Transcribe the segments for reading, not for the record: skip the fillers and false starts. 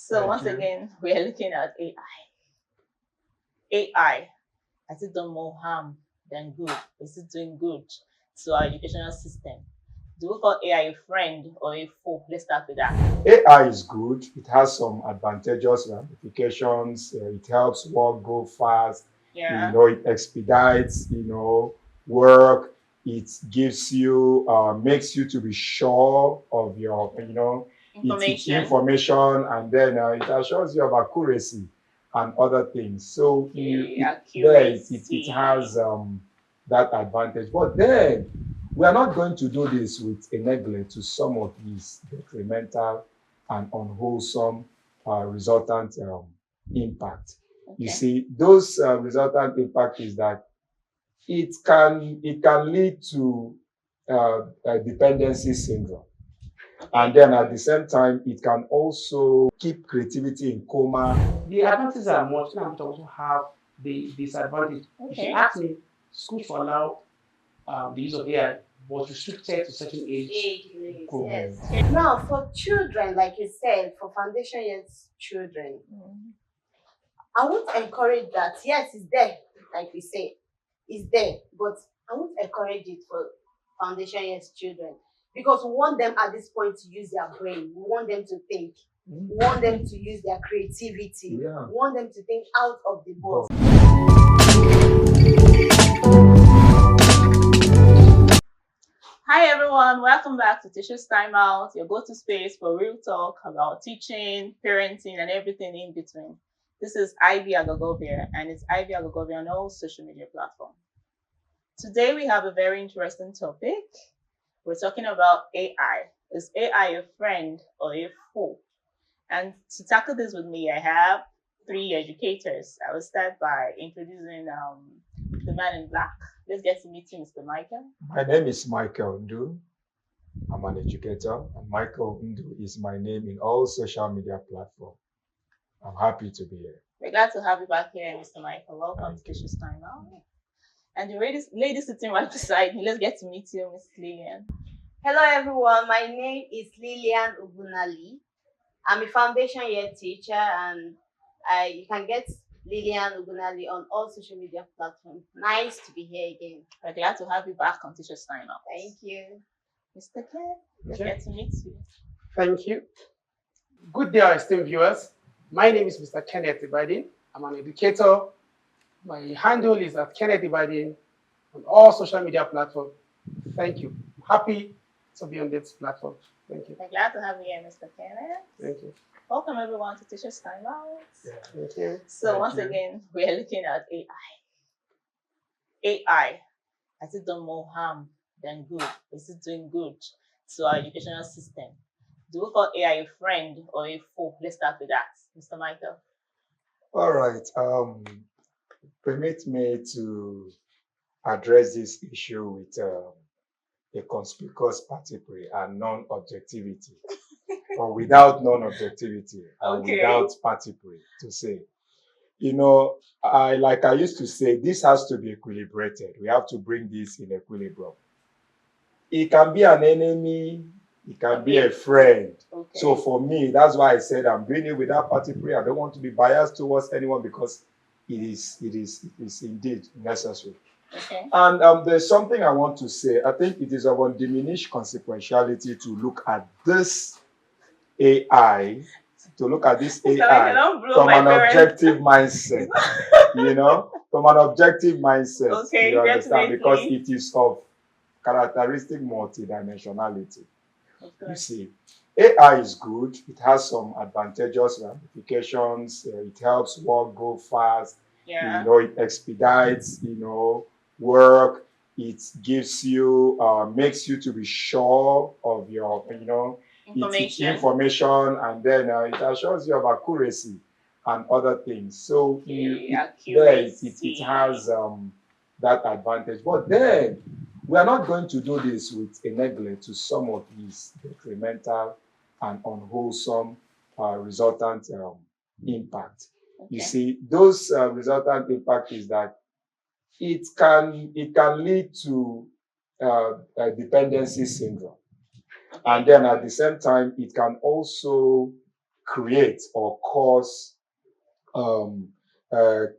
So once again, we are looking at AI. AI, has it done more harm than good? Is it doing good to our educational system? Do we call AI a friend or a foe? Let's start with that. AI is good. It has some advantageous ramifications. It helps work go fast. Yeah. It expedites, work. It gives you, makes you to be sure of your, it's information, and then it assures you of accuracy and other things. So it has that advantage. But then we are not going to do this with a neglect to some of these detrimental and unwholesome resultant impact. Okay. You see, those resultant impact is that it can lead to dependency syndrome. And then at the same time, it can also keep creativity in coma. The advantages are much, and it also have the disadvantage. Okay. If you ask me, schools for allow the use of AI was restricted to certain age group. Yes. Now, for children, like you said, for foundation years children, I won't encourage that. Yes, it's there, like we say, it's there, but I won't encourage it for foundation years children because we want them at this point to use their brain. We want them to think. We want them to use their creativity. Yeah. We want them to think out of the box. Hi everyone, welcome back to Teacher's Time Out, your go-to space for real talk about teaching, parenting, and everything in between. This is Ivy Agogobia, and it's Ivy Agogobia on all social media platforms. Today we have a very interesting topic. We're talking about AI. Is AI a friend or a foe? And to tackle this with me, I have three educators. I will start by introducing the man in black. Let's get to meet you, Mr. Michael. My name is Michael Ndu. I'm an educator, and Michael Ndu is my name in all social media platforms. I'm happy to be here. We're glad to have you back here, Mr. Michael. Welcome to Teacher's Time Out. And the lady sitting right beside me, let's get to meet you, Miss Lillian. Hello everyone, my name is Lillian Ubunali. I'm a foundation year teacher, and you can get Lillian Ubunali on all social media platforms. Nice to be here again. We're glad to have you back on Teacher's Time Out. Thank you. Mr. Ken, let's get to meet you. Thank you. Good day, esteemed viewers. My name is Mr. Kenneth Ibadin. I'm an educator. My handle is at Kenneth Ibadin on all social media platforms. Thank you. Happy to be on this platform. Thank you. We're glad to have you here, Mr. Kenneth. Thank you. Welcome everyone to Teacher's Time Out. Yeah. Thank you. So once again, we are looking at AI. AI, has it done more harm than good? Is it doing good to our educational system? Do we call AI a friend or a foe? Let's start with that, Mr. Michael. All right. Permit me to address this issue with a conspicuous particularly and non-objectivity, or without non-objectivity and without particularly to say. I used to say, this has to be equilibrated. We have to bring this in equilibrium. It can be an enemy, it can be a friend. Okay. So for me, that's why I said I'm doing it without particularly. I don't want to be biased towards anyone because it is indeed necessary. Okay. And there's something I want to say. I think it is of undiminished consequentiality to look at this AI, from an objective mindset. From an objective mindset. Okay, you understand? definitely. Because it is of characteristic multidimensionality. Okay. You see, AI is good. It has some advantageous ramifications. It helps work go fast. Yeah. It expedites, work. It gives you, makes you to be sure of your, information, and then it assures you of accuracy and other things. So it has that advantage. But then we are not going to do this with a neglect to some of these detrimental and unwholesome resultant impact. Okay. You see, those resultant impact is that it can lead to dependency syndrome. Okay. And then at the same time, it can also create or cause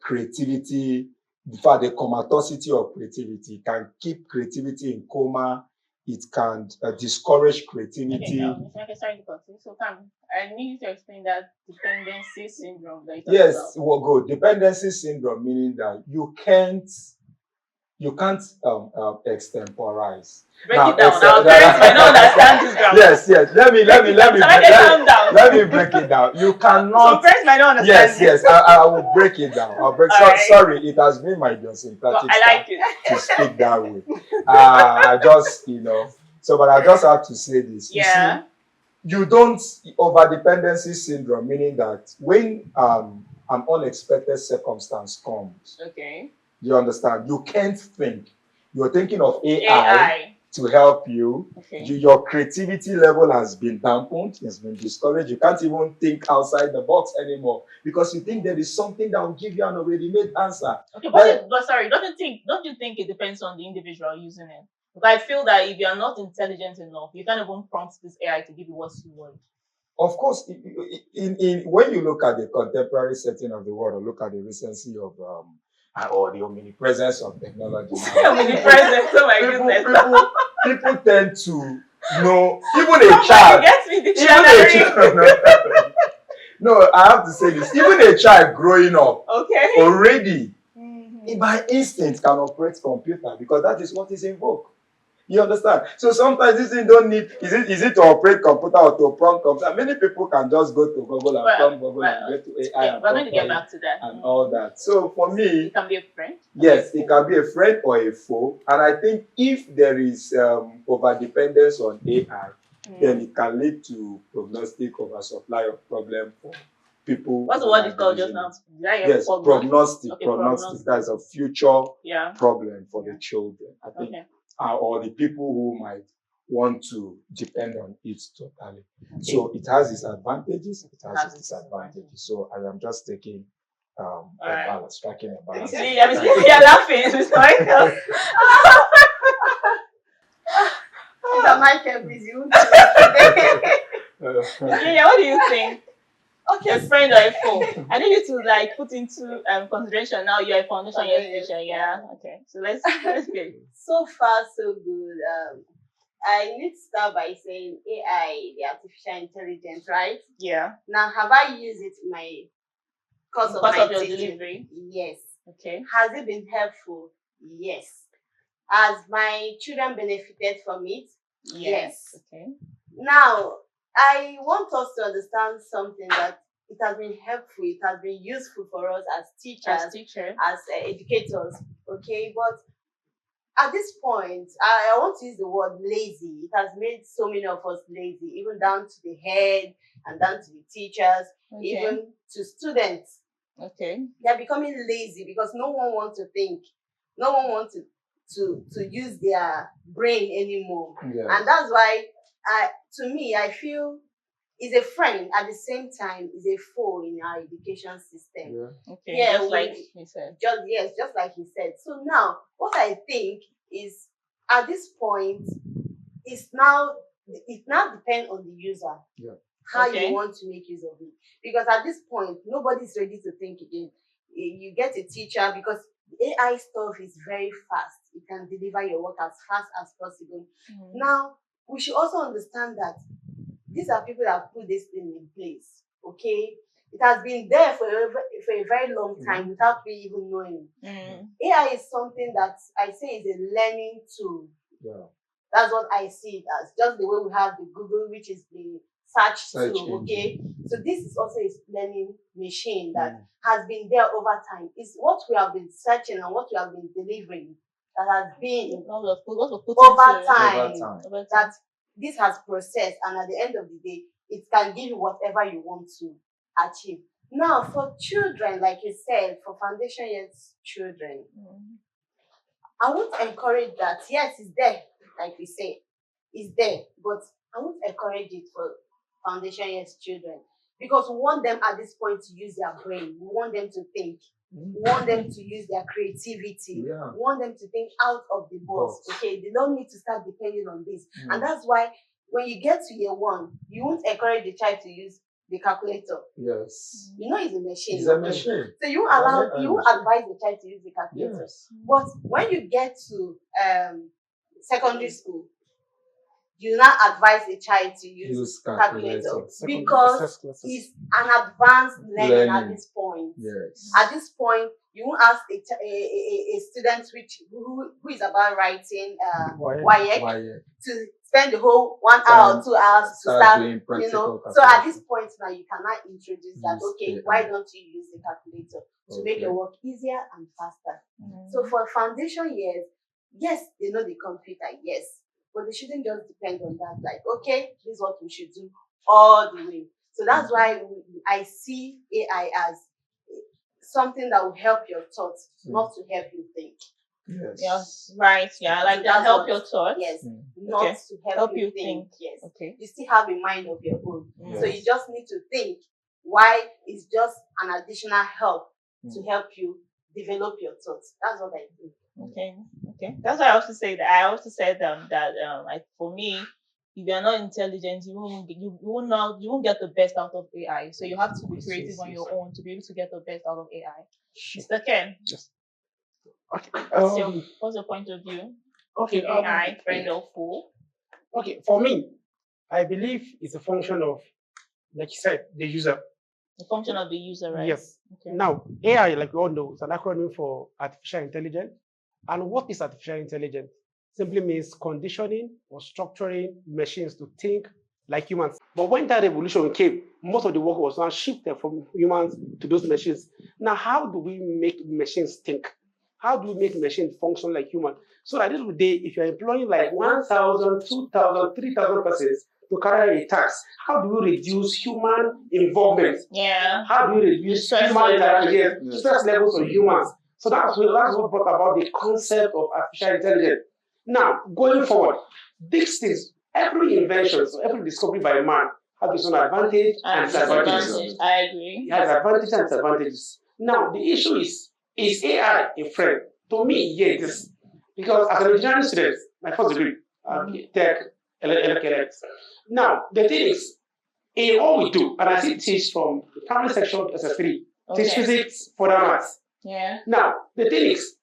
creativity. In fact, the comatosity of creativity can keep creativity in coma. It can discourage creativity. Okay, sorry to continue. So, I need you to explain that dependency syndrome that you talked Yes, about. well, good. Dependency syndrome, meaning that you can't extemporize. Break it down. Our parents might not understand this grammar. Yes. Let me break it down. You cannot. Some parents might not understand. Yes. I will break it down. Sorry, it has been my idiosyncratic I like it to speak that way. I just So, but I just have to say this. Yeah. You see, you don't over dependency syndrome, meaning that when an unexpected circumstance comes. Okay. You understand? You can't think. You're thinking of AI. To help you. Okay. Your creativity level has been dampened, has been discouraged. You can't even think outside the box anymore because you think there is something that will give you an already made answer. Okay, but sorry, don't you think it depends on the individual using it? Because I feel that if you are not intelligent enough, you can't even prompt this AI to give you what you want. Of course, when you look at the contemporary setting of the world or look at the recency of or the omnipresence of technology. Omnipresence, oh my goodness. People tend to know, even a child. No, I have to say this. Even a child growing up, already, by instinct can operate computer because that is what is invoked. You understand? So sometimes this thing don't need, is it to operate computer or to prompt computer? Many people can just go to Google and prompt Google and get to AI. Yeah, we're going to get back to that. And all that. So for me, it can be a friend. Yes, it can be a friend or a foe. And I think if there is over dependence on AI, then it can lead to prognostic oversupply of problem for people. What's the word you called just now? Yes, prognostic. Okay, prognostic. That's a future problem for the children. I think. Or the people who might want to depend on it totally. Okay. So it has its advantages, it has its disadvantages. So I am just taking a balance, striking a balance. See, you're laughing. Mr. Michael. Mr. Michael, please, you. Yeah, what do you think? Okay, a friend or a foe? I need you to put into consideration now. You're a foundation year teacher, yeah. Okay, so let's get. So far, so good. I need to start by saying AI, the artificial intelligence, right? Yeah. Now, have I used it in my course of my your teaching? Delivery? Yes. Okay. Has it been helpful? Yes. Has my children benefited from it? Yes. Okay. Now, I want us to understand something, that it has been helpful, it has been useful for us as teachers, as educators, okay? But at this point, I want to use the word lazy. It has made so many of us lazy, even down to the head and down to the teachers, even to students. Okay. They're becoming lazy because no one wants to think. No one wants to use their brain anymore. Yes. And that's why, to me, I feel is a friend at the same time is a foe in our education system. Yeah. Okay. Yeah, just like he said. Just like he said. So now, what I think is, at this point, it now depends on the user. Yeah. How you want to make use of it. Because at this point, nobody's ready to think again. You get a teacher, because AI stuff is very fast. It can deliver your work as fast as possible. Now, we should also understand that these are people that have put this thing in place, okay? It has been there for a very long time without we even knowing. AI is something that I say is a learning tool. Yeah. That's what I see it as. Just the way we have the Google, which is the search tool, okay? So this is also a learning machine that has been there over time. It's what we have been searching and what we have been delivering that has been over time. That this has processed, and at the end of the day, it can give you whatever you want to achieve. Now, for children, like you said, for foundation year children, I won't encourage that. Yes, it's there, like we say, it's there, but I won't encourage it for foundation year children because we want them at this point to use their brain. We want them to think. We want them to use their creativity. Yeah. We want them to think out of the box. Okay, they don't need to start depending on this. And that's why when you get to year one, you won't encourage the child to use the calculator. Yes. You know it's a machine. It's a machine. So you advise the child to use the calculator. Yes. But when you get to secondary school, you now advise the child to use calculator because it's an advanced learning at this point. Yes. At this point, you won't ask a student who is about writing WAEC to spend the whole 1 hour or 2 hours to start doing practical. So at this point now, you cannot introduce that. Okay, why don't you use the calculator to make your work easier and faster? So for foundation years, yes, they know the computer, yes. But they shouldn't just depend on that. Like, okay, this is what we should do all the way. So that's why I see AI as something that will help your thoughts, not to help you think. Yes. Yes. Right. Yeah. Like that. Help your thoughts. Yes. Not to help you think. Yes. Okay. You still have a mind of your own. Yes. So you just need to think why it's just an additional help to help you develop your thoughts. That's what I do. Okay. That's why I also say that. I also said that like for me, if you're not intelligent, you won't get the best out of AI. So you have to be creative on your own to be able to get the best out of AI. Mr. Ken. Yes. Okay. What's your point of view? Okay. AI, friend or fool? Okay. For me, I believe it's a function of, like you said, the user. The function of the user, right? Yes. Okay. Now, AI, like we all know, is an acronym for artificial intelligence. And what is artificial intelligence? Simply means conditioning or structuring machines to think like humans. But when that revolution came, most of the work was now shifted from humans to those machines. Now, how do we make machines think? How do we make machines function like humans? So at the end of the day, if you're employing like 1,000, 2,000, 3,000 persons to carry a task, how do we reduce human involvement? Yeah. How do we reduce human interaction? Stress levels of humans. So that's what brought about the concept of artificial intelligence. Now, going forward, these things, every invention, so every discovery by man has its own advantage and disadvantages. I agree. It has advantages and disadvantages. Now, the issue is AI a friend? To me, yeah, it is. Because as an engineering student, my first degree, tech, electronics. Now, the thing is, in all we do, and I see teach from the primary section to SS3, teach physics, further maths. Yeah. Now, the thing is,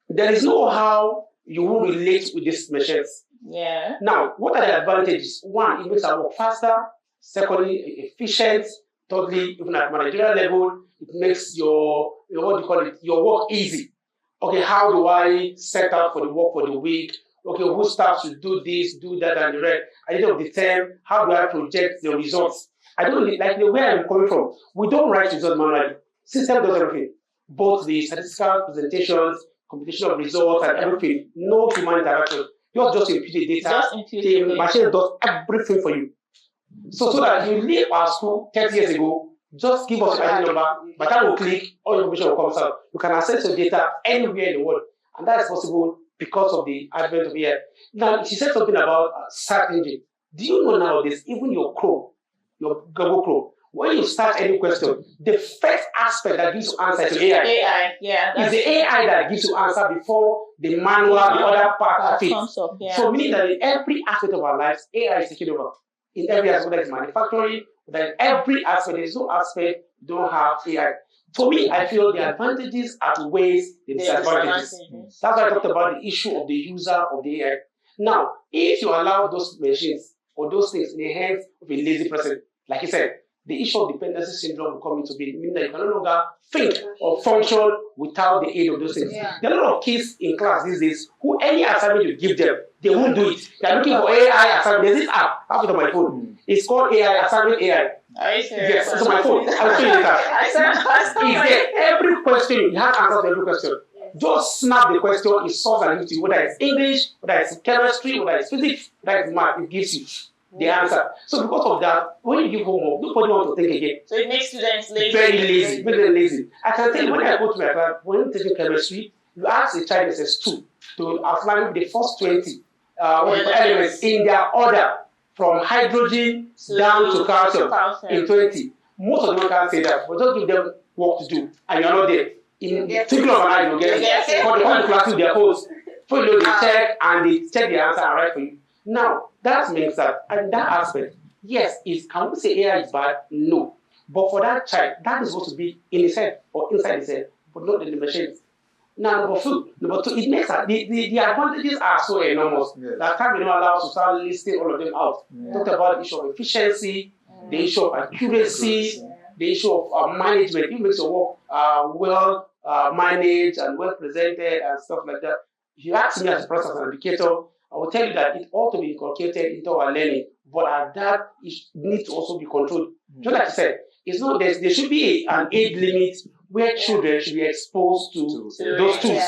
there is no how you will relate with these machines. Yeah. Now, what are the advantages? One, it makes our work faster. Secondly, efficient. Thirdly, even at managerial level, it makes your work easy. Okay, how do I set out for the work for the week? Okay, who starts to do this, do that, and the rest? At the end of the term, how do I project the results? I don't like the way I'm coming from. We don't write results manually. System does everything. Both the statistical presentations, computation of results, and everything. No human interaction. You're just input the data. The machine does everything for you. So that you leave our school 30 years ago, just give us your ID number. By the time we click, all your information will come out. You can access your data anywhere in the world. And that is possible because of the advent of AI. Now, she said something about search engine. Do you know nowadays, even your Chrome, your Google Chrome, when you start any question, the first aspect that gives you answer is AI. AI, yeah. It's the AI that gives you answer before the manual, the other part of it. Yeah. So meaning that in every aspect of our lives, AI is taking over. In every aspect, whether it's manufacturing, whether in every aspect, there is no aspect you don't have AI. For me, I feel the advantages outweighs the disadvantages. That's why I talked about the issue of the user of the AI. Now, if you allow those machines or those things in the hands of a lazy person, like I said, the issue of dependency syndrome will come into being, meaning that you can no longer think or function without the aid of those things. Yeah. There are a lot of kids in class these days who any assignment you give them, they won't do it. They are looking for AI assignment. There's this app, I have it on my phone. It's called AI assignment AI. Are you serious? Yes, it's on my phone. I'll show you later. It's there. Every question, you have answers to every question. Just snap the question, it solves and gives you, whether it's English, whether it's chemistry, whether it's physics, whether it's math, it gives you the answer. So because of that, when you give homework, nobody wants to think again. So it makes students lazy. Very lazy, very lazy. I can tell you, when I go to my class, when I'm teaching chemistry, you ask a child SS2 to outline the first 20 elements in their order, from hydrogen down to calcium in 20. Most of them can't say that, but just give them work to do, and you're not there. In thinking of an eye, you'll get it. But they come to class with their host. So they check and they check the answer and write for you. Now, that means that, in that aspect, yes, I won't say AI is bad, no. But for that child, that is supposed to be in his head or inside his head, but not in the machine. Now, number two, it makes the advantages are so enormous that time we don't allow us to start listing all of them out. Talked about the issue of efficiency, the issue of accuracy, the issue of management. It makes your work well managed and well presented and stuff like that. If you ask me as a person, as an educator, I will tell you that it ought to be inculcated into our learning, but that it needs to also be controlled. Just like I said, it's not there should be an age limit where children should be exposed to those tools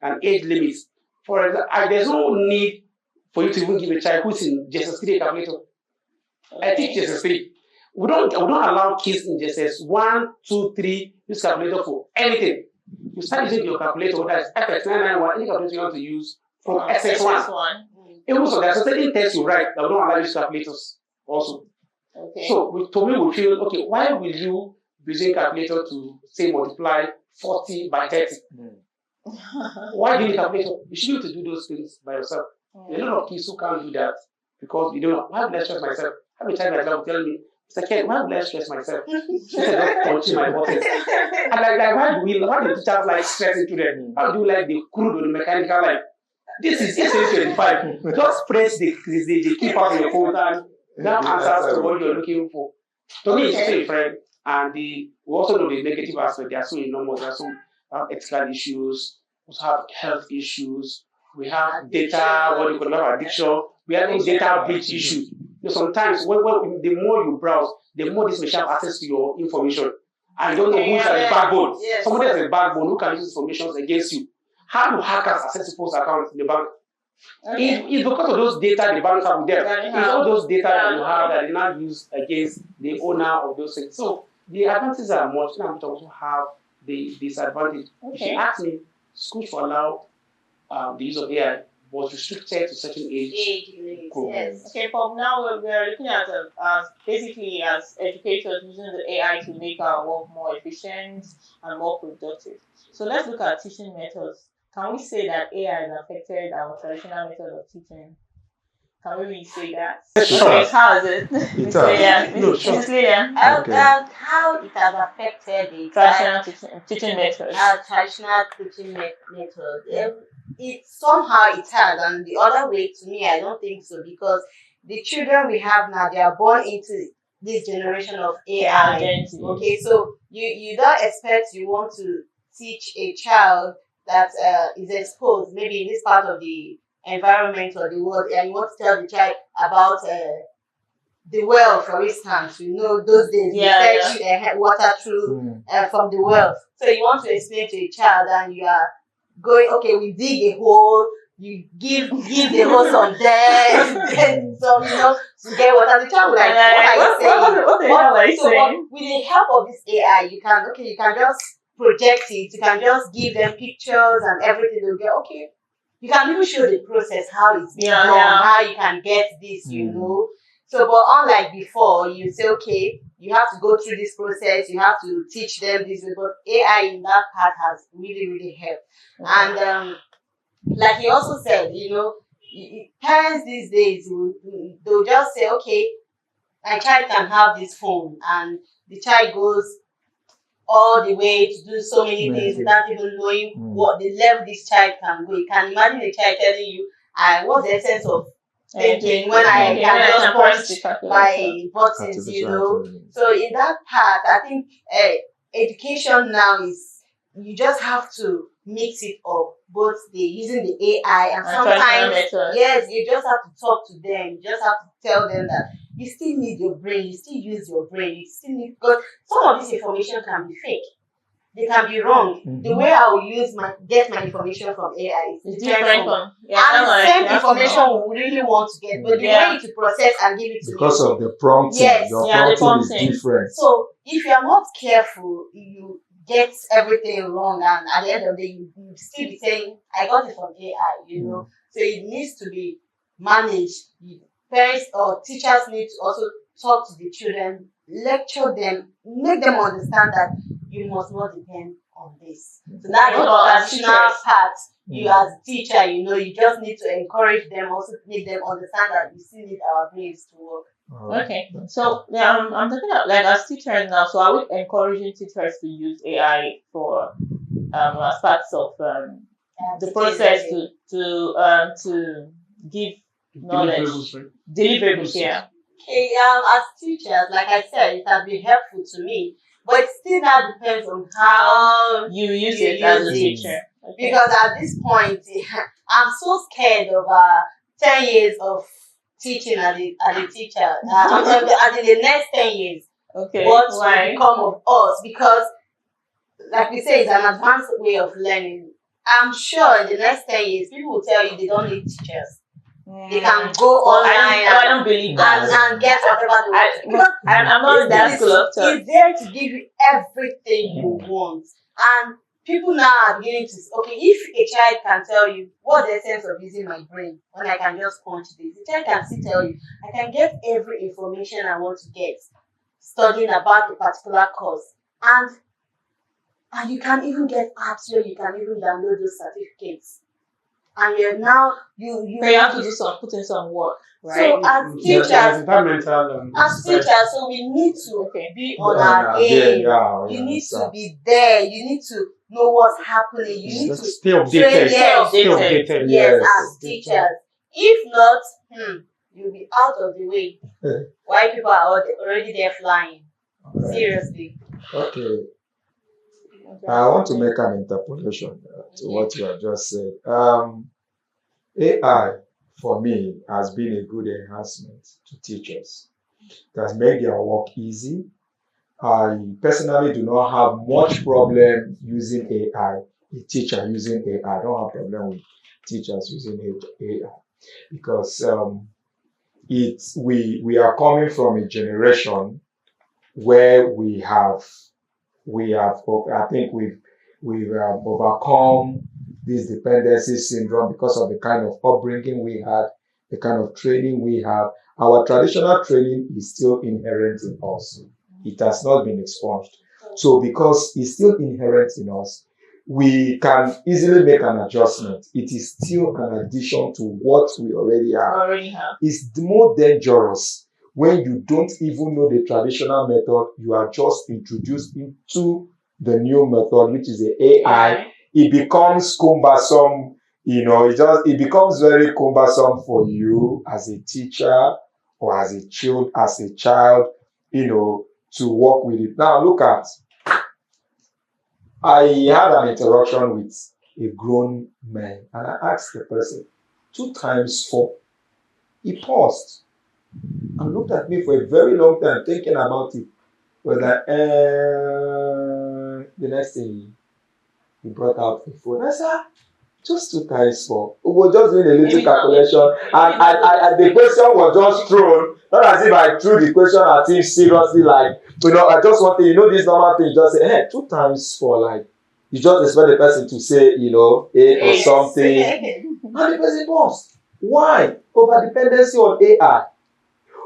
and age limits. For example, there's no need for you to even give a child who's in JSS3 a calculator. I teach JSS3. We don't allow kids in JSS 1, 2, 3 use calculator for anything. You start using your calculator, whether it's FX991, any calculator you want to use from SS1. Even so, there's a certain tests you write that we don't allow you to use calculators also. Okay. So to me, we feel, okay, why will you be using calculator to say multiply 40 by 30? Why do you need a calculator? You should be able to do those things by yourself. There are a lot of kids who can't do that because you don't know. Why would I stress myself? How many times my child will tell me, Mr. Ken, why would I stress myself? Instead of punching my buttons. And why do teachers like stressing children? How do you like the crude or the mechanical like? This is 25. Just press the key part of your phone and that answers to what you're looking for. To me, it's still a friend. And we also know the negative aspect. There are so enormous. There are some ethical issues. We have health issues. We have data, what you call addiction. We have data breach issues. You know, sometimes when the more you browse, the more this machine has access to your information. And you don't know who's at the backbone. Somebody has a backbone who can use information against you. How do hackers access people's accounts in the bank? It's because of those data the banks have with them. It's all those data that you have that they now use against the owner of those things. So the advantages are much, and we also have the disadvantage. If you ask me, schools should allow the use of AI, but restricted to certain age groups. Yes. Okay, Bob, now we're looking at basically as educators using the AI to make our work more efficient and more productive. So let's look at teaching methods. Can we say that AI has affected our traditional method of teaching? Can we really say that? Sure. Okay, how is it? Miss Lydia. How it has affected the traditional teaching methods. Traditional teaching method. It somehow it has, and the other way to me, I don't think so, because the children we have now, they are born into this generation of AI. Okay, so you don't expect you want to teach a child that is exposed maybe in this part of the environment or the world, and you want to tell the child about the well, for instance. You know, those days you fetch water through from the well. So you want to explain to a child, and you are going, okay, we dig a hole, you give the hole some dirt, some, to get water. The child will like, what are you saying? What the hell are you saying? With the help of this AI, you can just project it, you can just give them pictures and everything. They'll get, okay. You can even show the process, how it's done, how you can get this, So, but unlike before, you say, okay, you have to go through this process, you have to teach them this, but AI in that part has really, really helped. And like you also said, parents these days, they'll just say, okay, my child can have this phone, and the child goes all the way to do so many things without even knowing what the level this child can go. You can imagine a child telling you, what's the essence of thinking when I can just punch my buttons, So in that part, I think education now is, you just have to mix it up, both using the AI and sometimes, yes, you just have to talk to them. You just have to tell them that you still need your brain, you still use your brain, you still need, because some of this information can be fake. They can be wrong. The way I will get my information from AI is different from and the same information we really want to get, but the way to process and give it to because of the prompting, the prompting is different. So if you are not careful, you get everything wrong, and at the end of the day, you still be saying, I got it from AI, So it needs to be managed. Parents or teachers need to also talk to the children, lecture them, make them understand that you must not depend on this. So that's the traditional part. You as a teacher, you just need to encourage them, also make them understand that we still need our brains to work. Okay. So I'm thinking of, like, as teachers now. So are we encouraging teachers to use AI for as parts of the process to give knowledge deliverables? Yeah. Okay, as teachers, like I said, it has been helpful to me, but it still now depends on how you use it as a teacher. Okay. Because at this point, I'm so scared of 10 years of teaching as a teacher. As in the next 10 years, okay, what will become of us? Because, like we say, it's an advanced way of learning. I'm sure in the next 10 years, people will tell you they don't need teachers. They can go online I don't believe that. And get whatever they want. I'm not in that school of thought. It's there to give you everything you want. And people now are beginning to, okay, if a child can tell you what's the essence of using my brain when I can just punch this, the child can still tell you, I can get every information I want to get studying about a particular course. And you can even get apps where you can even download those certificates. And you're now you have to do put in some work, right? So as teachers, so we need to be on our game. You need to be there. You need to know what's happening. You need to stay updated. Yes, as teachers. If not, you'll be out of the way. Why people are already there flying? Seriously. Okay. I want to make an interpolation to what you have just said. AI, for me, has been a good enhancement to teachers. It has made their work easy. I personally do not have much problem using AI, a teacher using AI. I don't have problem with teachers using AI because we are coming from a generation where we have I think we've overcome this dependency syndrome because of the kind of upbringing we had, the kind of training we have. Our traditional training is still inherent in us. It has not been expunged. So because it's still inherent in us, we can easily make an adjustment. It is still an addition to what we already have. It's more dangerous when you don't even know the traditional method, you are just introduced into the new method, which is the AI. It becomes cumbersome, it becomes very cumbersome for you as a teacher or as a child, to work with it. Now look at, I had an interaction with a grown man and I asked the person, 2 times 4. He paused and looked at me for a very long time, thinking about it. Was like, the next thing he brought out the phone. I said, just 2 times 4. We were just doing a little calculation, and the question was just thrown, not as if I threw the question at him seriously, like, I just wanted, this normal thing, just say, hey, 2 times 4, like, you just expect the person to say, 8 or something. And the person paused. Why? Over dependency on AI.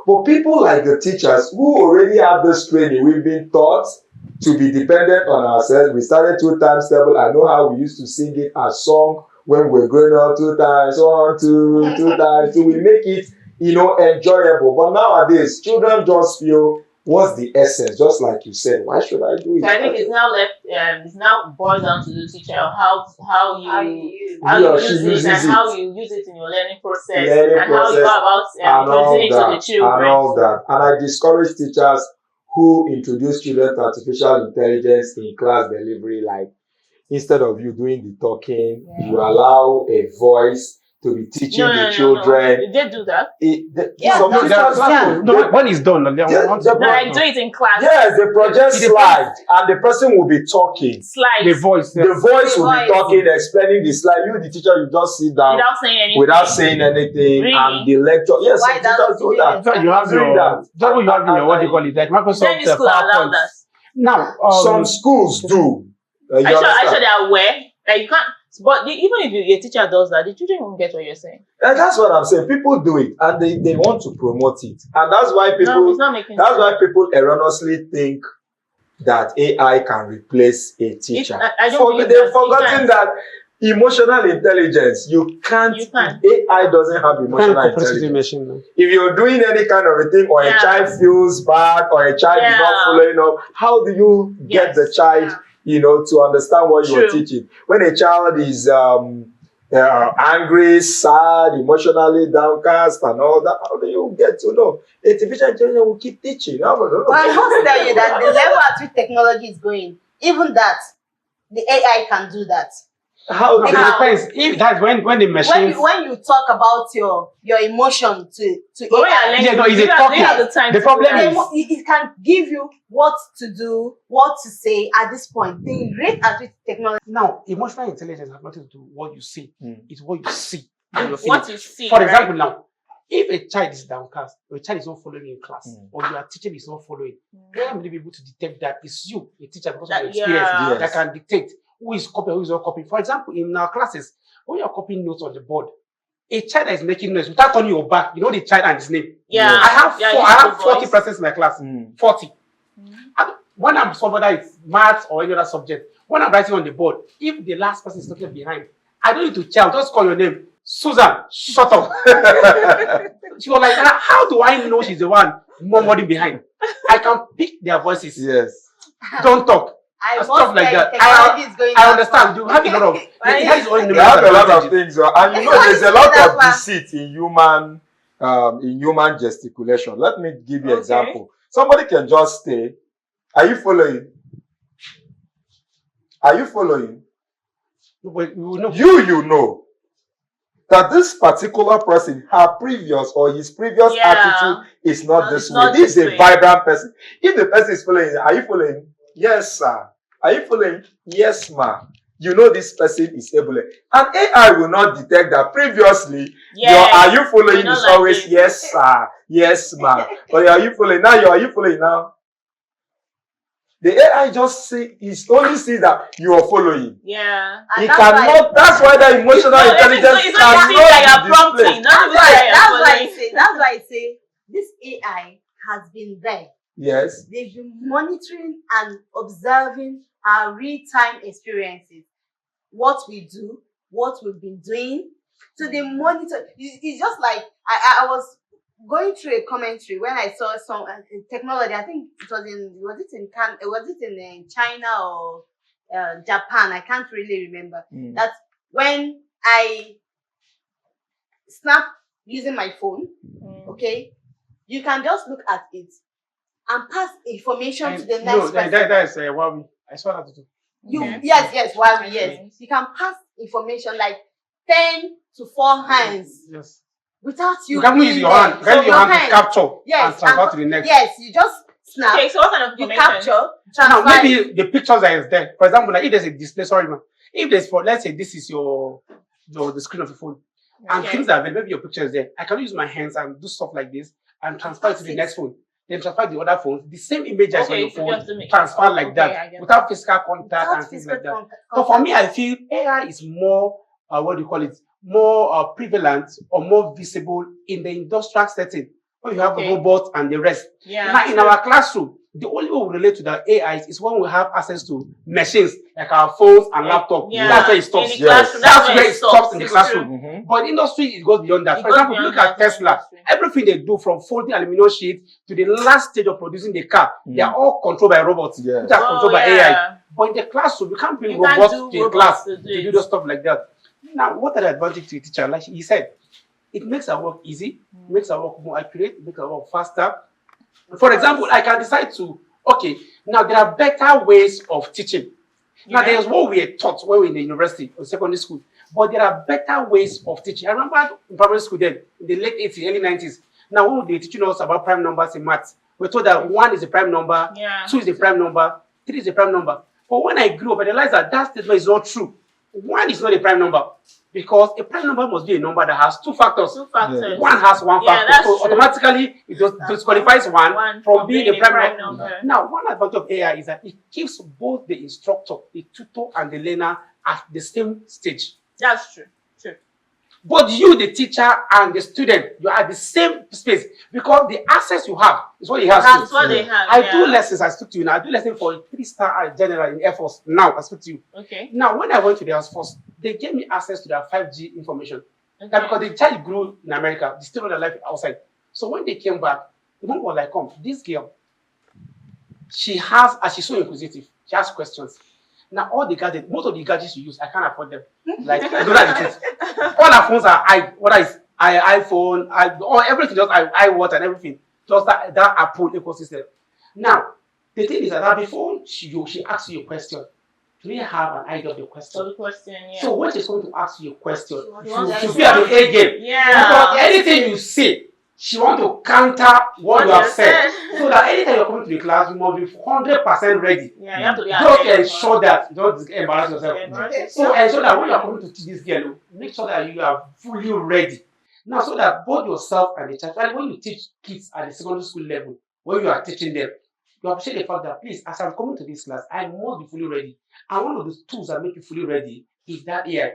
But people like the teachers who already have this training, we've been taught to be dependent on ourselves. We started 2 times table. I know how we used to sing it as song when we were growing up, 2 times, 1, 2, 2 times. So we make it, enjoyable. But nowadays, children just feel, what's the essence? Just like you said, why should I do it? So I think it's now it's now boiled down to the teacher, how you use it and how you use it in your learning process and how you go about using it to the children. And all that. And I discourage teachers who introduce children to artificial intelligence in class delivery, like, instead of you doing the talking, you allow a voice to be teaching the children. Did they do that? When it's done, I do it in class. Yes, they project slide, and the person will be talking. The voice will be talking, explaining the slide. You, the teacher, you just sit down without saying anything, really? And the lecture. Yes, some teachers do that. So you have your what do you call it? Like Microsoft PowerPoint. Now, some schools do. I sure they are aware. Like, you can't. But even if a teacher does that, the children won't get what you're saying. And that's what I'm saying. People do it, and they want to promote it, and that's why people. It's not making that's sense. why people erroneously think that AI can replace a teacher. I don't believe they've forgotten that Emotional intelligence, you can't. AI doesn't have emotional intelligence. If you're doing any kind of a thing, or a child feels bad, or a child is not following up, how do you get the child, to understand what you're teaching? When a child is angry, sad, emotionally downcast, and all that, how do you get to know? Artificial intelligence will keep teaching. I must tell you that the level at which technology is going, even that, the AI can do that. How it depends. If that's when the machine when you talk about your emotion to AI, the problem is it can give you what to do, what to say at this point. The rate at which technology now, emotional intelligence has nothing to do with what you see. It's what you see. What you see. For example, now, if a child is downcast, or a child is not following in class, or your teacher is not following, you will be able to detect that it's you, a teacher, because of your experience, that can dictate who is copying, who is not copying. For example, in our classes, when you're copying notes on the board, a child that is making noise without turning your back, you know the child and his name. I have 40 persons in my class. 40. And when I'm solving whether it's maths or any other subject, when I'm writing on the board, if the last person is looking behind, I don't need to shout, just call your name. Susan, shut up. She was like, how do I know she's the one murmuring behind? I can pick their voices. Yes. Don't talk. Stuff like that. I understand. You have a lot of a lot of things, and there's a lot of deceit in human gesticulation. Let me give you an example. Somebody can just stay. Are you following? Are you following? You know that this particular person, her previous or his previous attitude is not this way. This is a vibrant person. If the person is following, are you following? Yes, sir. Are you following? Yes, ma. You know this person is able. And AI will not detect that previously, are you following is always, yes, sir. Yes, ma. But are you following now? Are you following now? The AI just only sees that you are following. Yeah. It cannot, that's why the emotional intelligence cannot be displayed. That's why I say this AI has been there. Yes. They've been monitoring and observing our real-time experiences. What we do, what we've been doing. So they monitor. It's just like I was going through a commentary when I saw some technology. I think it was it in China or Japan? I can't really remember. That when I snap using my phone, okay, you can just look at it and pass information to the next person. That's Huawei. I saw that too. Yes, Huawei, yes. You can pass information like 10 to 4 hands. Yes. Without you can use your hand. You can use your hand to capture and transfer to the next. Yes, you just snap. Okay, so what kind of information? You capture, transfer. Now, maybe the pictures that is there. For example, like if there's a display, if there's let's say this is the screen of your phone, and things are there, maybe your picture is there. I can use my hands and do stuff like this and transfer it to the next phone. Then transfer the other phone, the same image as on your phone, transfer like that without physical contact and things like that. But for me, I feel AI is more, more prevalent or more visible in the industrial setting when you have robots and the rest. Now, in our classroom, the only way we relate to the AI is when we have access to machines like our phones and laptops. That's where it stops. That's where it stops in the classroom. But in industry, it goes beyond that. For example, look at Tesla. Everything they do, from folding aluminum sheet to the last stage of producing the car, they are all controlled by robots. Which are controlled by AI. But in the classroom, you can't bring robots to the class to do the stuff like that. Now, what are the advantages to a teacher? Like he said, it makes our work easy, makes our work more accurate, makes our work faster. For example, I can decide to, now there are better ways of teaching. Now, there's what we are taught when we're in the university or secondary school, but there are better ways of teaching. I remember in primary school then, in the late 80s, early 90s, now when they were teaching us about prime numbers in maths, we're told that 1 is a prime number, 2 is a prime number, 3 is a prime number. But when I grew up, I realized that statement is not true. 1 is not a prime number, because a prime number must be a number that has 2 factors. 2 factors. 1 has 1 factor, so automatically it disqualifies 1 from being a prime number. Now, one advantage of AI is that it keeps both the instructor, the tutor, and the learner at the same stage. That's true. But you, the teacher and the student, you are at the same space because the access you have is what he has. That's what they have. I do lessons, I speak to you now. I do lessons for a 3-star general in Air Force. Now I speak to you. Okay. Now, when I went to the Air Force, they gave me access to their 5G information. Okay. That because the child grew in America, they still know their life outside. So when they came back, the mom was like, come, this girl, she has, as she's so inquisitive, she has questions. Now, all the gadgets, most of the gadgets you use, I can't afford them. Like, I don't like it. All our phones are iPhone, everything, just iWatch and everything. Just that Apple ecosystem. Now, the thing is that before she asks you a question, do you have an idea of the question? Yeah. So when she's going to ask you a question, she'll be at the A game. Yeah. Because anything you say, she wants to counter what you have said. So that anytime you're coming to the class, you must be 100% ready. Yeah, you have to be just ensure that you don't embarrass yourself. So ensure that when you're coming to teach this girl, make sure that you are fully ready. Now, so that both yourself and the child, like when you teach kids at the secondary school level, when you are teaching them, you appreciate the fact that, please, as I'm coming to this class, I must be fully ready. And one of the tools that make you fully ready is that AI.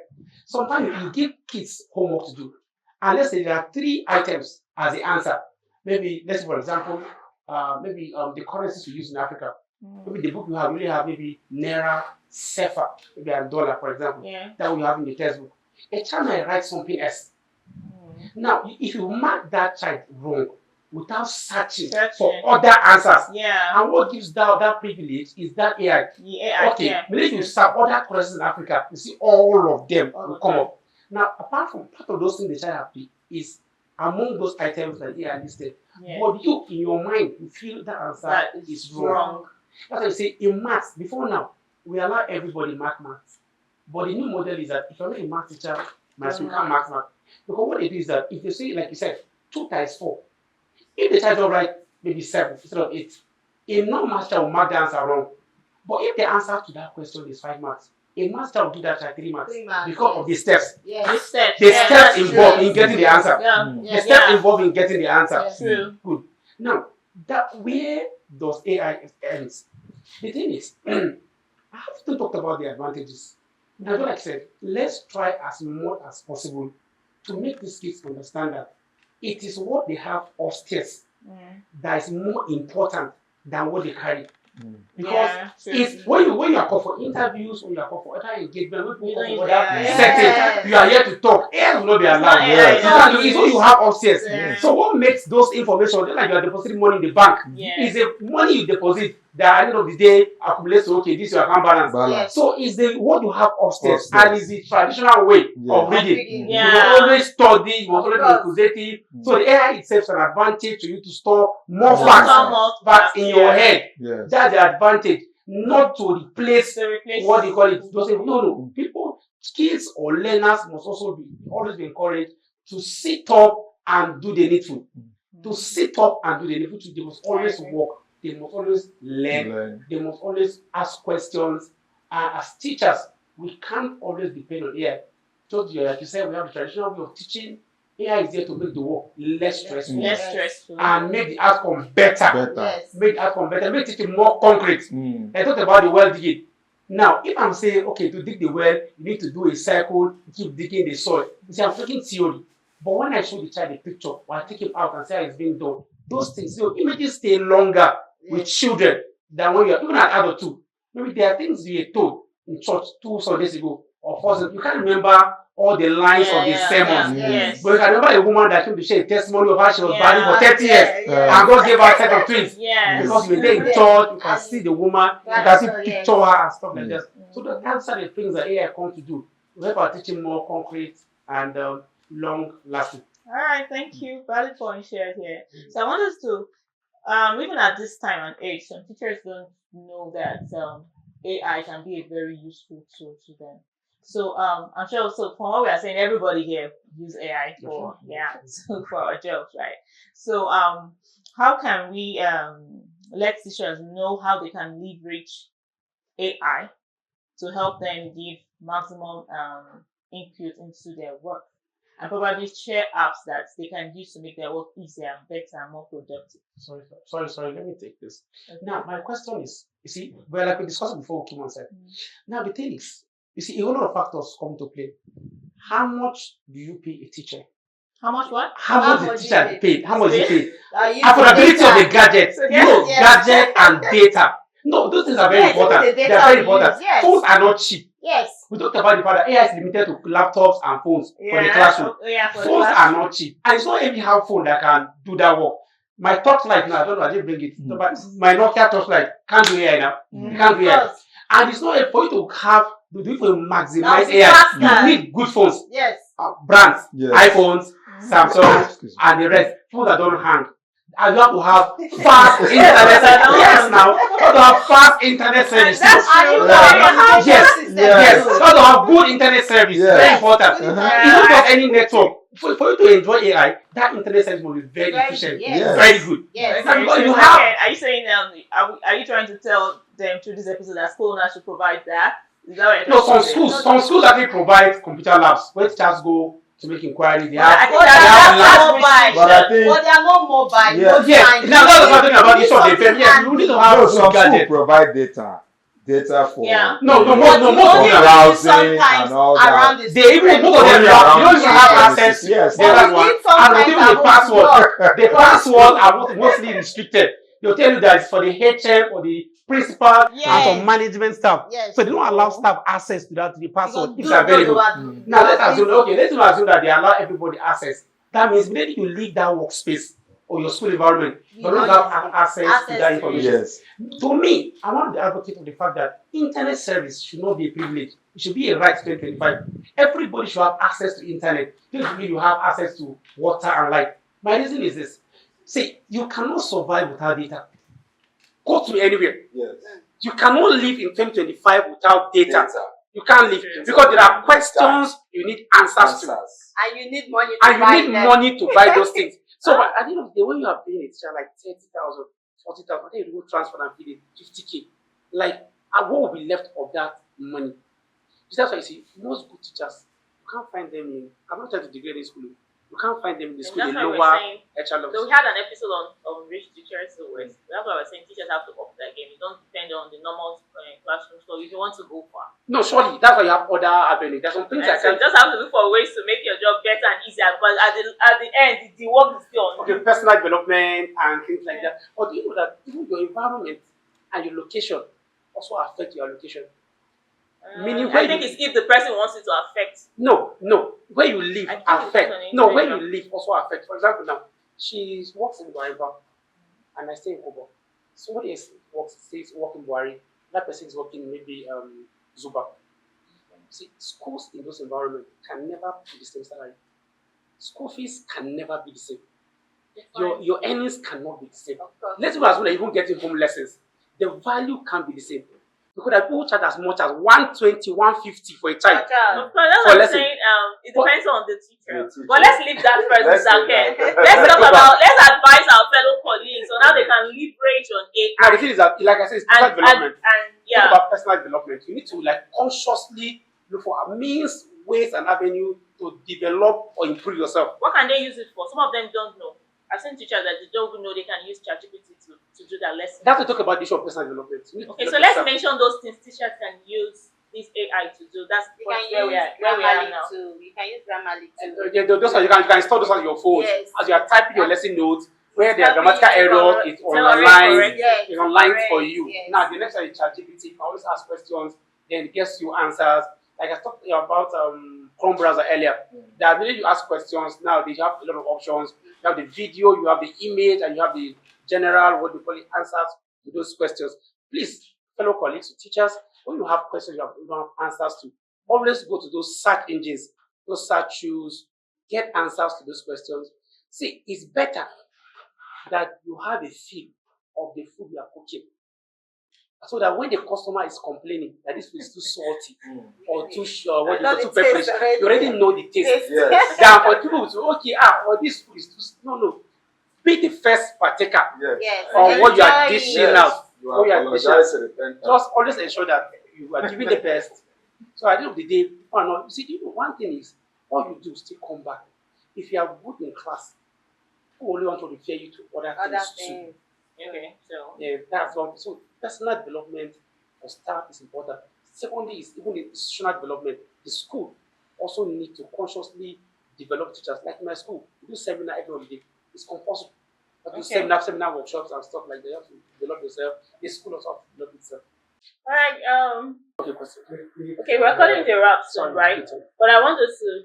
Sometimes you give kids homework to do. And let's say there are 3 items as the answer. Maybe, let's say, for example, the currencies we use in Africa. Maybe the book you have really have maybe Naira, Sefa, maybe a dollar, for example. Yeah. That we have in the textbook. A child might write something else. Now, if you mark that child wrong without searching for other answers, and what gives that privilege is that AI. Okay, if you search other currencies in Africa, you see all of them will come up. Now, apart from part of those things the child have to is among those items that AI listed. But you, in your mind, you feel that answer is wrong. That's why you say in maths, before now, we allow everybody maths. But the new model is that if you're not a math teacher, you can't math. Because what it is that if you say, like you said, 2 times 4, if the child will write maybe 7 instead of 8, a non-math child will mark the answer wrong. But if the answer to that question is 5 marks, a math child will do that at 3 marks because of the steps. The steps involved in getting the answer. The steps involved in getting the answer. True. Good. Now, that where does AI end? The thing is, I have to talk about the advantages. Now, like I said, let's try as much as possible to make these kids understand that it is what they have upstairs that is more important than what they carry. Because it's when you are called for interviews, when you are called for other engagement, when you are called for other settings, you are here to talk. AI will not be allowed. It's what you have upstairs. So what makes those information, just like you are depositing money in the bank, is the money you deposit that at the end of the day accumulates to, okay, this is your account balance. So is the what you have upstairs and is the traditional way of reading. You must always study, you must always be inquisitive. So the AI itself is an advantage to you to store more facts in your head. That's the advantage, not to replace what you call it. No. People, kids or learners must also always be encouraged to sit up and do the needful. To sit up and do the needful. They must always work. They must always learn. They must always ask questions. And as teachers, we can't always depend on AI. Just like you said, we have the traditional way of teaching. AI is there to make the work less stressful. And make the outcome better. Make the outcome better. Make it more concrete. I talked about the well digging. Now, if I'm saying, okay, to dig the well, you need to do a cycle, keep digging the soil. You see, I'm talking theory. But when I show the child a picture, or I take him out and say how it's being done, those things, images stay longer with children than when you're even an adult too. Maybe there are things you were told in church 2 Sundays ago, or 4 Sundays. You can't remember all the lines of the sermon. But you can remember a woman that came to share a testimony of how she was battling for 30 years and God gave her a set of twins. Because you were there in church, you can see the woman, you can see picture her and stuff like that. So that's the things that AI comes to do. We help our teaching more concrete and long lasting. All right, thank you. Valid point shared here. So I want us to, even at this time and age, some teachers don't know that AI can be a very useful tool to them. So I'm sure also from what we are saying, everybody here use AI for for our jobs, right? So how can we let teachers know how they can leverage AI to help them give maximum input into their work, and probably share apps that they can use to make their work easier, better, and more productive? Sorry, let me take this. Okay. Now, my question is, you see, like we discussed before we came on set. Now, the thing is, you see, a whole lot of factors come to play. how much do you pay a teacher? How much what? How much the teacher paid? How much he paid? Affordability Affordability of the gadgets. Gadget and data. No, those things are very important. They are very important. Phones are not cheap. Yes. We talked about the fact that AI is limited to laptops and phones for the classroom. Phones are not cheap. And it's not every hard phone that can do that work. My Torchlight now, I don't know, I didn't bring it. But my Nokia Torchlight can't do AI now. It can't do AI. And it's not for you to have, to maximize AI. You need good phones. Yes. Brands, iPhones, Samsung, and the rest. Phones that don't hang. And you have to have fast internet. Yes, now. You have to have fast internet service. Yes. You have to have good internet service. Very important. It's not just any network. For you to enjoy AI, that internet service will be very efficient. Very good. Are you saying are you trying to tell them through this episode that school owners should provide that? Is that no, some schools actually provide computer labs where teachers go to make inquiries. They have but they are not mobile. Yes. Now that's what I'm talking about. Issue of the FM. Yes, you need to have some schools provide data for most browsing and all that. They even most of them don't even have access to and they give the password. The password are mostly restricted. They'll tell you that it's for the HM or the principal and some management staff. So they don't allow staff access to that, to the password if it's available. Now let's assume that they allow everybody access. That means maybe you leave that workspace or your school environment, but don't have access to that information. Yes. To me, I want to advocate for the fact that internet service should not be a privilege. It should be a right to 2025. Everybody should have access to internet. You have access to water and light. My reason is this. See, you cannot survive without data. Go to anywhere. Yes. You cannot live in 2025 without data. You can't live because there are questions you need answers to. And you need money to buy those things. So at the end of the day, when you are paying a teacher like 30,000, 40,000, then you go transfer and pay 50K. Like, what will be left of that money? That's why you see, most good teachers, you can't find them in, I'm not trying to degrade in school. You can't find them in the school in lower echelons. So we had an episode on rich teachers. So that's why I was saying teachers have to up that game. You don't depend on the normal classroom. So if you want to go far. No, surely that's why you have other avenues. There's some things so you just have to look for ways to make your job better and easier. But at the end, the work is still on. Okay, personal development and things like that. But do you know that even your environment and your location also affect your location? Meaning, I think it's if the person wants it to affect. No. Where you live affect. No, where you live also affect. For example, now she works in Guariba, and I stay in Obo. Somebody else stays working Buari. That person is working maybe Zuba. See, schools in those environments can never be the same salary. School fees can never be the same. Your earnings cannot be the same. Let's assume that even getting home lessons, the value can't be the same. Because people charge as much as 120, 150 for a child. Of course, that's what I'm saying. It depends on the teacher. But let's leave that first, Mr. Ken. Let's advise our fellow colleagues on how they can leverage on AI. Now the thing is that, like I said, it's personal development. Talk about personal development. You need to consciously look for means, ways, and avenue to develop or improve yourself. What can they use it for? Some of them don't know. I've seen teachers that they don't even know they can use ChatGPT to do their lessons. That's to talk about the issue of personal development. Okay, so let's mention those things teachers can use this AI to do. That's where we are now. You can use Grammarly too. Those are, you can install those on your phone. Yes. As you are typing your lesson notes, where there are grammatical errors, it's online. It's online for you. Yes. Now, the next one is ChatGPT. You can always ask questions, then it gets you answers. Like I talked about Chrome browser earlier. That when you ask questions, now they have a lot of options. You have the video, you have the image, and you have the general, what we call it, answers to those questions. Please, fellow colleagues, teachers, when you have questions you don't have answers to, always go to those search engines, those search tools, get answers to those questions. See, it's better that you have a feel of the food you are cooking. So that when the customer is complaining that this food is too salty or too too pepperish, you already know the taste. Yes. Then for people to this food is too no. Be the first partaker on what you are dishing out. Just always ensure that you are giving the best. So at the end of the day, you see, one thing is all you do is still come back. If you are good in class, people only want to refer you to other things too. Okay, so that's one. So personal development for staff is important. Secondly, is even the institutional development. The school also need to consciously develop teachers. Like in my school, we do seminar every holiday. It's compulsory. We do seminar workshops and stuff like that. You have to develop yourself. The school also have to develop itself. All right. Okay, question. Okay, we're calling the wrap soon, right? But I want us to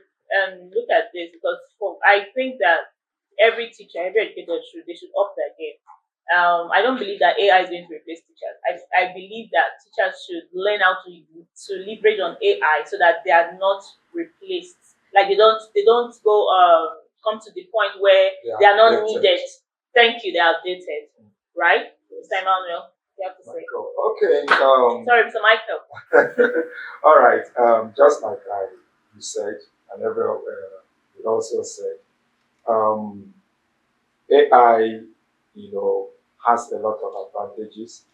look at this because I think that every teacher, every educator they should up their game. I don't believe that AI is going to replace teachers. I believe that teachers should learn how to leverage on AI so that they are not replaced. Like they don't go come to the point where they are not needed. Thank you, they are updated. Right? Mr. Emmanuel, you have to say. Okay. Sorry, Mr. Michael. All right. Just like you said, and everyone also said, AI, has a lot of advantages,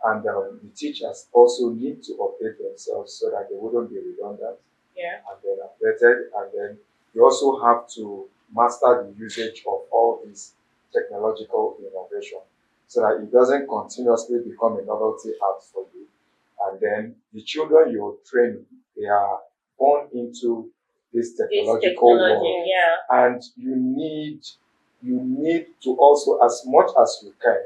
and the teachers also need to update themselves so that they wouldn't be redundant. Yeah. And then updated, and then you also have to master the usage of all these technological innovation so that it doesn't continuously become a novelty act for you. And then the children you're training, they are born into this technological world. Yeah. And you need to also, as much as you can,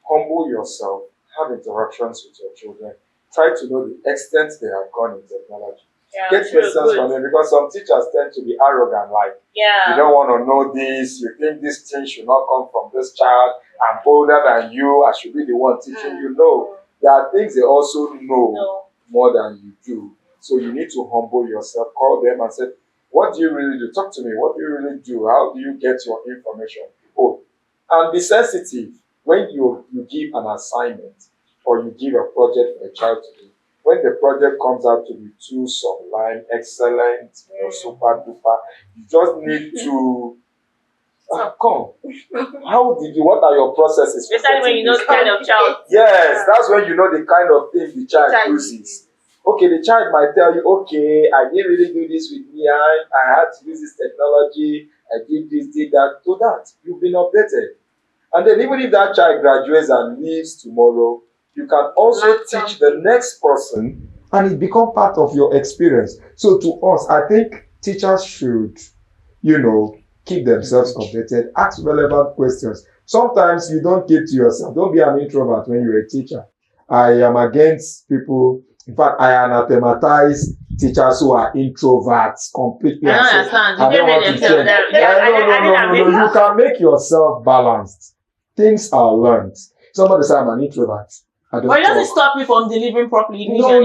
humble yourself, have interactions with your children, try to know the extent they have gone in technology. Yeah, get questions from them, because some teachers tend to be arrogant, like you don't want to know this, you think this thing should not come from this child, I'm older than you, I should be the one teaching you. No, there are things they also know more than you do. So you need to humble yourself, call them and say, what do you really do? Talk to me, what do you really do? How do you get your information? Oh, and be sensitive when you give an assignment or you give a project for a child to do. When the project comes out to be too sublime, excellent, super duper, you just need to come. What are your processes? Especially when you know the kind of child. Yes, that's when you know the kind of thing the child uses. Okay, the child might tell you, okay, I didn't really do this with me, I had to use this technology, I did this, did that. To that, you've been updated. And then even if that child graduates and leaves tomorrow, you can also teach the next person and it become part of your experience. So to us, I think teachers should, keep themselves updated, ask relevant questions. Sometimes you don't keep to yourself. Don't be an introvert when you're a teacher. I am against people. In fact, I anathematize teachers who are introverts completely. I don't understand. No. You can make yourself balanced. Things are learned. Somebody say I'm an introvert. But it doesn't stop you from delivering properly. No.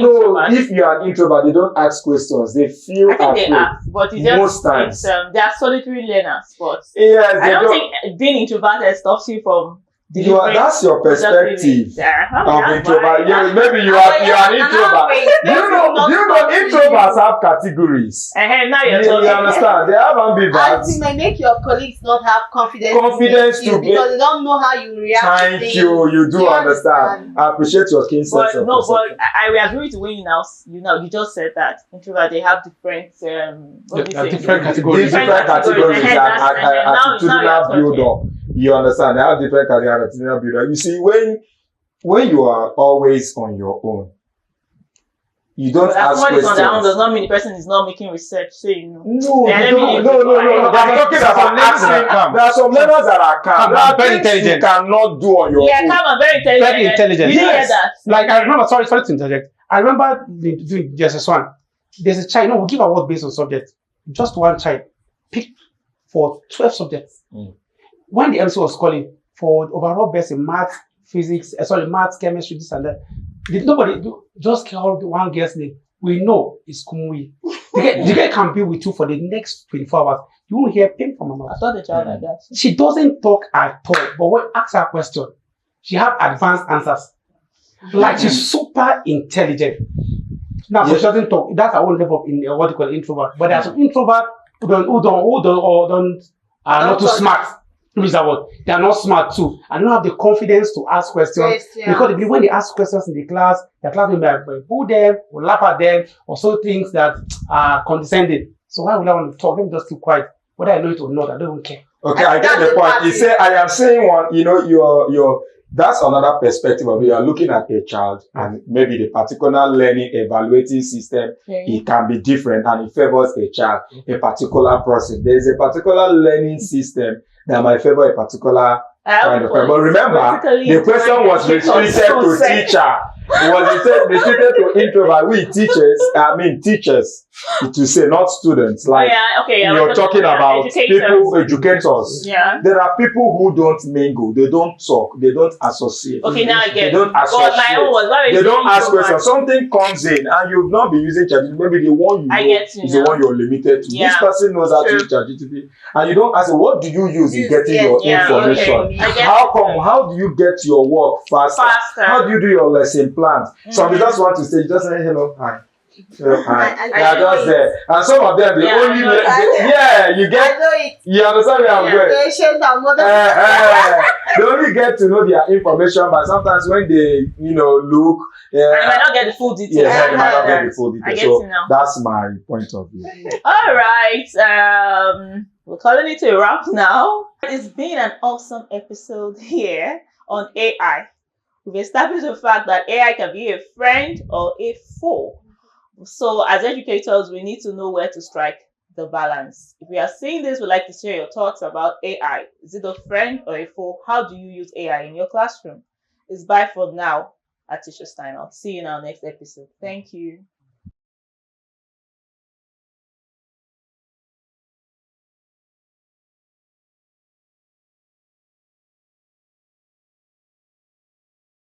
If you are an introvert, they don't ask questions. They feel I think they ask, but it's most times. They are solitary learners. But yes, I don't think being introverted stops you from delivering. That's your perspective of introvert. Maybe you are an introvert. Do you know introverts have categories? Now you're talking. You understand? They have ambiverts. And it may make your colleagues not have confidence to be, because they don't know how you react. Thank you. You do understand. I appreciate your keen sense of perception. But I will agree with when you just said that introvert they have different different categories. Different categories and attitudinal build up. You understand? They have different attitudinal build up. You see, when you are always on your own, you don't ask questions. On their own does not mean the person is not making research. So No. I'm talking about asking. There are some learners that are calm. There are very things intelligent. you cannot do on your own. Yeah, calm and very intelligent. Very intelligent. You didn't hear that. Like I remember, sorry to interject. I remember doing JSS1. There's a child, we give award based on subject. Just one child picked for 12 subjects. When the MC was calling for overall best in math, chemistry, this and that, nobody just called one girl's name. We know it's Kumui. The girl can be with you for the next 24 hours. You won't hear pain from her mouth. I thought the child like that. She doesn't talk at all. But when ask her a question, she have advanced answers. Like she's super intelligent. Now she doesn't talk. That's our own level of what you call introvert. But there are some introverts who are not too smart. They are not smart too, and don't have the confidence to ask questions. Because when they ask questions in the class will boo them, or laugh at them, or say things that are condescending. So why would I want to talk? Let me just keep quiet. Whether I know it or not, I don't care. Okay, I get the point. You say I am saying one. that's another perspective of it. You are looking at a child and maybe the particular learning evaluating system, it can be different and it favors a child, a particular person. There is a particular learning system that might favor a particular kind of person. But remember, the question was restricted to teacher. It was restricted to introvert. We teachers, to say, not students. Like, you're talking about educators. Yeah. There are people who don't mingle, they don't talk, they don't associate. Okay, now I get They don't associate. They don't ask questions. Something comes in and you've not been using ChatGPT. Maybe the one you know is the one you're limited to. Yeah. This person knows how to use ChatGPT, and you don't ask, what do you use in getting your information? How do you get your work faster? How do you do your lesson plans? Some just want to say, you just say hello, hi. They are just there, and some of them you get. You understand where I'm going? They only get to know their information, but sometimes when they look, they might not get the full details. Yeah, they might not get the full details. So that's my point of view. All right, we're calling it a wrap now. It's been an awesome episode here on AI. We've established the fact that AI can be a friend or a foe. So as educators, we need to know where to strike the balance. If you are seeing this, we'd like to share your thoughts about AI. Is it a friend or a foe? How do you use AI in your classroom? It's bye for now at Teacher's Time. I'll see you in our next episode. Thank you.